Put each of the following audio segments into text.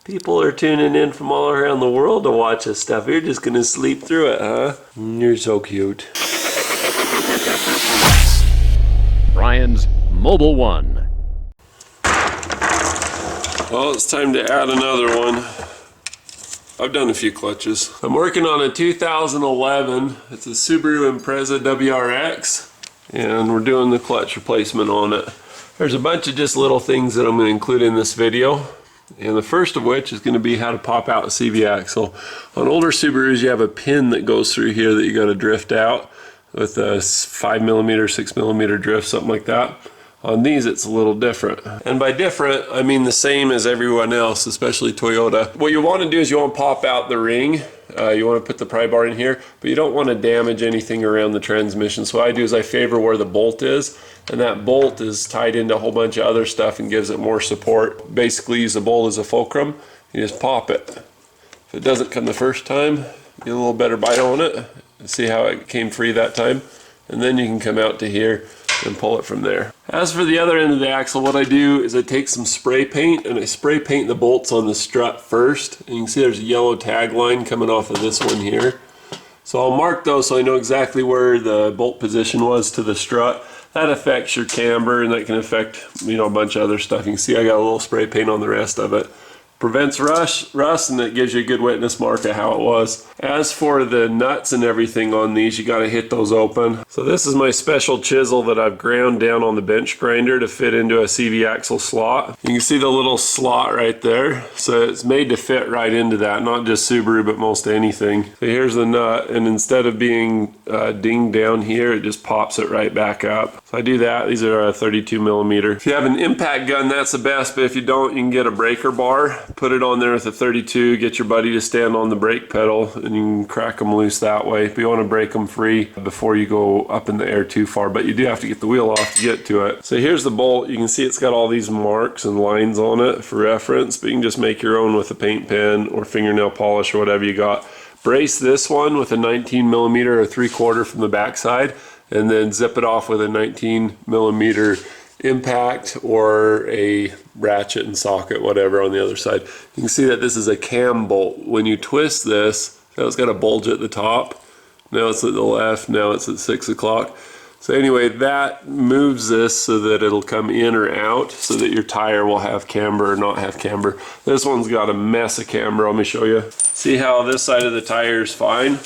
People are tuning in from all around the world to watch this stuff. You're just gonna sleep through it, huh? You're so cute. Brian's Mobile 1. Well, it's time to add another one. I've done a few clutches. I'm working on a 2011. It's a Subaru Impreza WRX, and we're doing the clutch replacement on it. There's a bunch of just little things that I'm going to include in this video, and the first of which is going to be how to pop out a CV axle. On older Subarus, you have a pin that goes through here that you got to drift out with a 5mm, 6mm drift, something like that. On these, it's a little different. And by different, I mean the same as everyone else, especially Toyota. What you want to do is you want to pop out the ring. You want to put the pry bar in here, but you don't want to damage anything around the transmission. So what I do is I favor where the bolt is, and that bolt is tied into a whole bunch of other stuff and gives it more support. Basically use the bolt as a fulcrum. You just pop it. If it doesn't come the first time, get a little better bite on it and see how it came free that time. And then you can come out to here and pull it from there. As for the other end of the axle, what I do is I take some spray paint and I spray paint the bolts on the strut first. And you can see there's a yellow tag line coming off of this one here. So I'll mark those so I know exactly where the bolt position was to the strut. That affects your camber, and that can affect, you know, a bunch of other stuff. You can see I got a little spray paint on the rest of it. Prevents rust, and it gives you a good witness mark of how it was. As for the nuts and everything on these, you got to hit those open. So this is my special chisel that I've ground down on the bench grinder to fit into a CV axle slot. You can see the little slot right there. So it's made to fit right into that, not just Subaru, but most anything. So here's the nut, and instead of being dinged down here, it just pops it right back up. So I do that. These are 32mm. If you have an impact gun, that's the best, but if you don't, you can get a breaker bar. Put it on there with a 32, get your buddy to stand on the brake pedal, and you can crack them loose that way. But you want to break them free before you go up in the air too far, but you do have to get the wheel off to get to it. So here's the bolt. You can see it's got all these marks and lines on it for reference, but you can just make your own with a paint pen or fingernail polish or whatever you got. Brace this one with a 19mm or 3/4 from the backside, and then zip it off with a 19mm impact or a ratchet and socket, whatever, on the other side. You can see that this is a cam bolt. When you twist this, it's got a bulge at the top. Now it's at the left, now it's at 6 o'clock. So anyway, that moves this so that it'll come in or out so that your tire will have camber or not have camber. This one's got a mess of camber. Let me show you. See how this side of the tire is fine?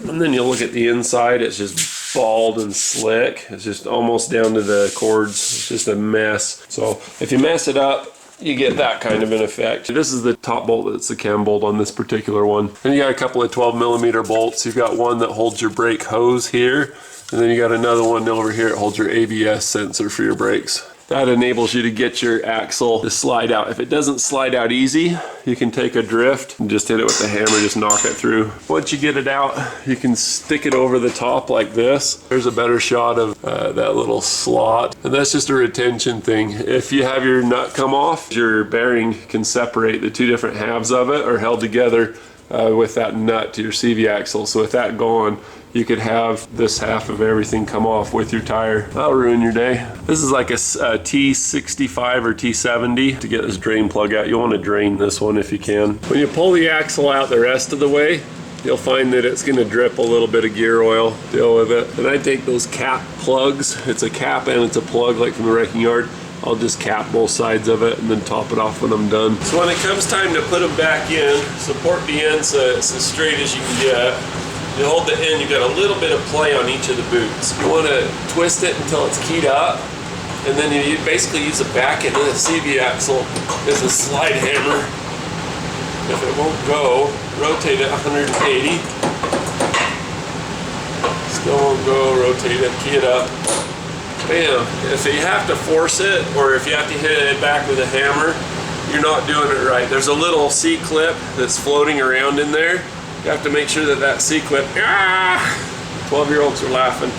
And then you look at the inside, it's just bald and slick. It's just almost down to the cords. It's just a mess. So if you mess it up, you get that kind of an effect. This is the top bolt that's the cam bolt on this particular one. And you got a couple of 12mm bolts. You've got one that holds your brake hose here, and then you got another one over here that holds your ABS sensor for your brakes. That enables you to get your axle to slide out. If it doesn't slide out easy, you can take a drift and just hit it with the hammer, just knock it through. Once you get it out, you can stick it over the top like this. There's a better shot of that little slot. And that's just a retention thing. If you have your nut come off, your bearing can separate. The two different halves of it are held together with that nut to your CV axle. So with that gone, you could have this half of everything come off with your tire. That'll ruin your day. This is like a T65 or T70 to get this drain plug out. You want to drain this one if you can. When you pull the axle out the rest of the way, you'll find that it's going to drip a little bit of gear oil. Deal with it. And I take those cap plugs. It's a cap and it's a plug like from the wrecking yard. I'll just cap both sides of it and then top it off when I'm done. So when it comes time to put them back in, support the end so it's as straight as you can get. You hold the end, you got a little bit of play on each of the boots. You want to twist it until it's keyed up, and then you basically use the back end of the CV axle as a slide hammer. If it won't go, rotate it 180. Still won't go, rotate it, key it up. Bam. If you have to force it, or if you have to hit it back with a hammer, you're not doing it right. There's a little C-clip that's floating around in there. You have to make sure that that C-clip, 12-year-olds are laughing.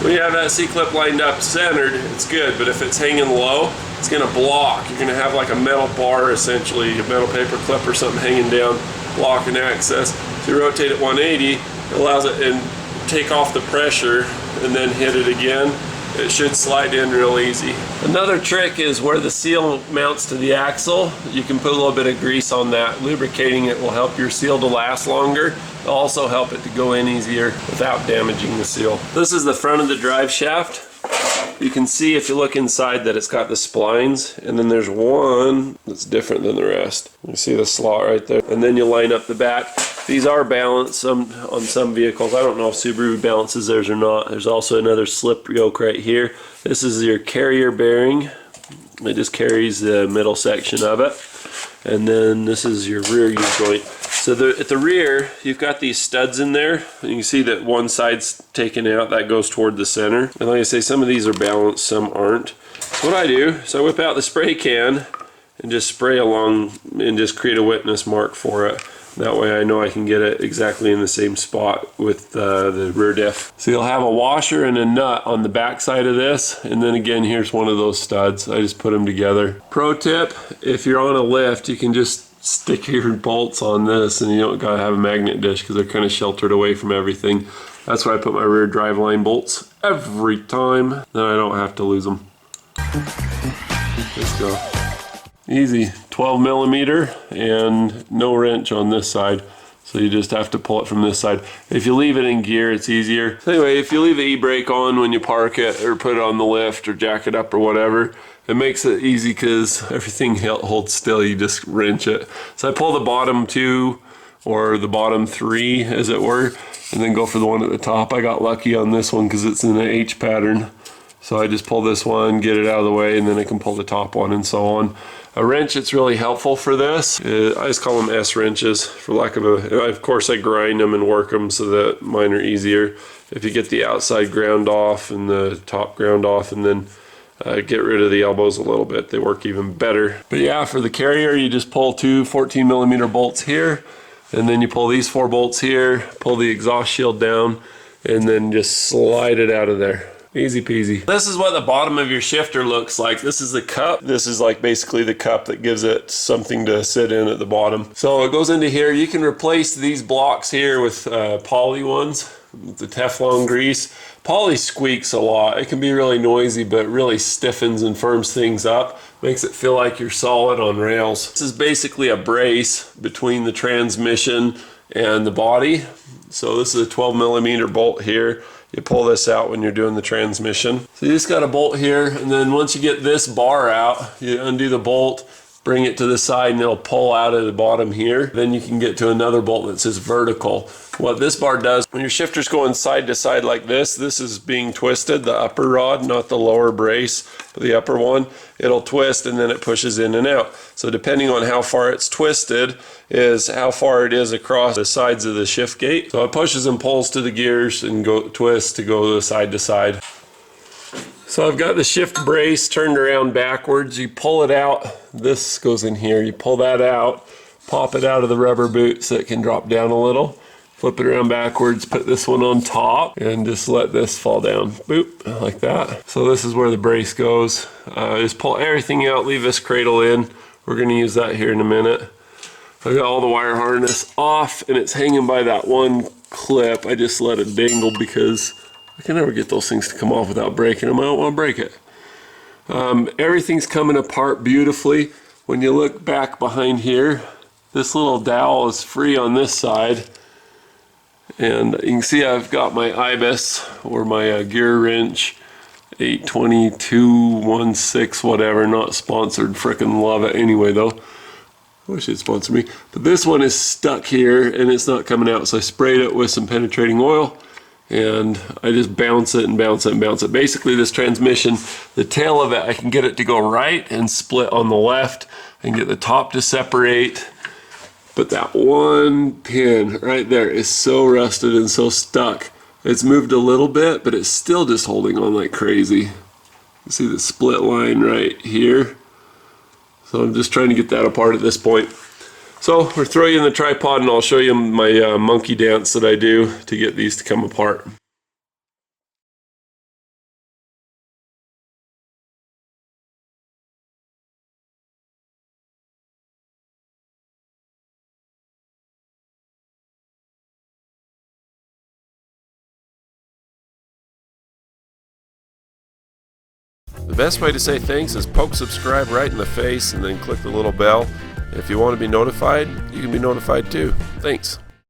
When you have that C-clip lined up centered, it's good, but if it's hanging low, it's gonna block. You're gonna have like a metal bar, essentially, a metal paper clip or something hanging down, blocking access. So you rotate it 180, it allows it and take off the pressure and then hit it again. it should slide in real easy. Another trick is where the seal mounts to the axle. You can put a little bit of grease on that. Lubricating it will help your seal to last longer. It'll also help it to go in easier without damaging the seal. This is the front of the drive shaft. You can see if you look inside that it's got the splines, and then there's one that's different than the rest. You see the slot right there, and then you line up the back. These are balanced on some vehicles. I don't know if Subaru balances theirs or not. There's also another slip yoke right here. This is your carrier bearing. It just carries the middle section of it. And then this is your rear U-joint. So at the rear, you've got these studs in there. And you can see that one side's taken out, that goes toward the center. And like I say, some of these are balanced, some aren't. So what I do is I whip out the spray can and just spray along and just create a witness mark for it. That way I know I can get it exactly in the same spot with the rear diff. So you'll have a washer and a nut on the back side of this, and then again here's one of those studs. I just put them together. Pro tip, if you're on a lift, you can just stick your bolts on this and you don't gotta have a magnet dish because they're kind of sheltered away from everything. That's why I put my rear drive line bolts every time, then I don't have to lose them. Let's go. Easy, 12 millimeter and no wrench on this side. So you just have to pull it from this side. If you leave it in gear, it's easier. So anyway, if you leave the e-brake on when you park it or put it on the lift or jack it up or whatever, it makes it easy because everything holds still, you just wrench it. So I pull the bottom two or the bottom three as it were, and then go for the one at the top. I got lucky on this one because it's in an H pattern. So I just pull this one, get it out of the way, and then I can pull the top one and so on. A wrench, it's really helpful for this. I just call them S wrenches for lack of a, of course I grind them and work them so that mine are easier. If you get the outside ground off and the top ground off and then get rid of the elbows a little bit, they work even better. But yeah, for the carrier, you just pull two 14 millimeter bolts here, and then you pull these 4 bolts here, pull the exhaust shield down, and then just slide it out of there. Easy peasy. This is what the bottom of your shifter looks like. This is the cup. This is like basically the cup that gives it something to sit in at the bottom. So it goes into here. You can replace these blocks here with poly ones, the Teflon grease. Poly squeaks a lot. It can be really noisy, but really stiffens and firms things up. Makes it feel like you're solid on rails. This is basically a brace between the transmission and the body. So this is a 12 millimeter bolt here. You pull this out when you're doing the transmission. So you just got a bolt here, and then once you get this bar out, you undo the bolt, bring it to the side, and it'll pull out at the bottom here. Then you can get to another bolt that says vertical. What this bar does, when your shifter's going side to side like this is being twisted, the upper rod, not the lower brace, but the upper one. It'll twist and then it pushes in and out. So depending on how far it's twisted is how far it is across the sides of the shift gate. So it pushes and pulls to the gears and twists to go side to side. So I've got the shift brace turned around backwards. You pull it out, this goes in here, you pull that out, pop it out of the rubber boot so it can drop down a little. Flip it around backwards, put this one on top, and just let this fall down. Boop, like that. So this is where the brace goes. Just pull everything out, leave this cradle in. We're gonna use that here in a minute. I've got all the wire harness off, and it's hanging by that one clip. I just let it dangle because I can never get those things to come off without breaking them. I don't want to break it. Everything's coming apart beautifully. When you look back behind here, this little dowel is free on this side. And you can see I've got my IBIS or my gear wrench 82216 whatever, not sponsored, frickin' love it anyway though. I wish it'd sponsor me. But this one is stuck here and it's not coming out, so I sprayed it with some penetrating oil and I just bounce it and bounce it and bounce it. Basically this transmission, the tail of it, I can get it to go right and split on the left and get the top to separate. But that one pin right there is so rusted and so stuck. It's moved a little bit, but it's still just holding on like crazy. You see the split line right here. So I'm just trying to get that apart at this point. So we're throwing in the tripod and I'll show you my monkey dance that I do to get these to come apart. best way to say thanks is poke subscribe right in the face and then click the little bell. If you want to be notified, you can be notified too. Thanks.